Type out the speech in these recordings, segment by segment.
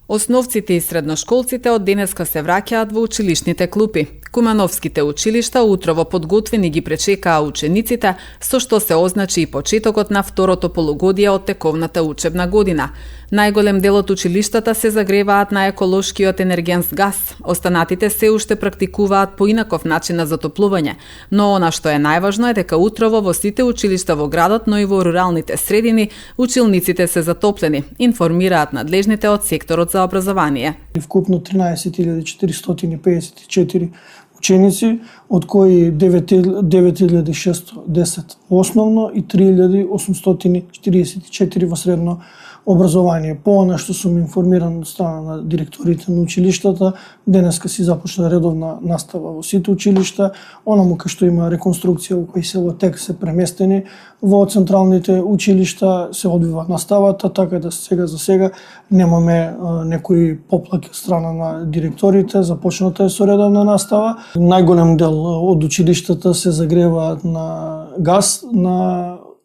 Основците и средношколците од денеска се враќаат во училишните клупи. Кумановските училишта утрово подготвени ги пречекаа учениците, со што се означи и почетокот на второто полугодие од тековната учебна година. Најголем дел од училиштата се загреваат на еколошкиот енергенс газ. Останатите се уште практикуваат поинаков начин на затоплување, но она што е најважно е дека утрово во сите училишта во градот, но и во руралните средини, училниците се затоплени, информираат надлежните од секторот за образование. Вкупно 13.454 ученици, од кои 9.610 основно и 3.844 во средно образование. По она што сум информиран од страна на директорите на училиштата, денеска си започна редовна настава во сите училишта. Онаму кај што има реконструкција во кој се во тек се преместени во централните училишта се одвива наставата, така да за сега немаме некои поплаки од страна на директорите, започната е со редовна настава. Најголем дел од училиштата се загреваат на газ,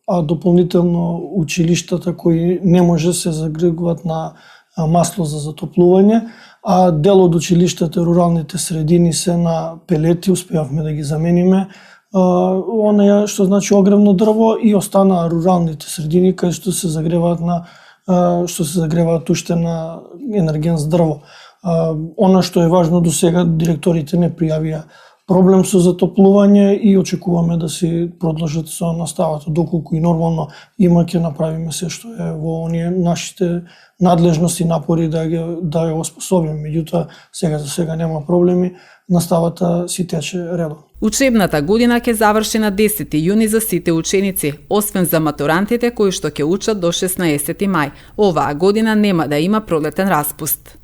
а дополнително училиштата кои не може се загреваат на масло за затоплување, а дел од училиштата руралните средини се на пелети, успеавме да ги замениме. Онаја што значи огревно дрво и останаа руралните средини кај што се загреваат уште на енергенс дрво. Она што е важно до сега, директорите не пријавија проблем со затоплување и очекуваме да се продолжат со наставата, доколку и нормално има ќе направиме се што е во оние нашите надлежности, напори да ја оспособиме. Меѓутоа, за сега нема проблеми, наставата си тече редовно. Учебната година ќе заврши на 10 јуни за сите ученици, освен за матурантите кои што ќе учат до 16 мај. Оваа година нема да има пролетен распуст.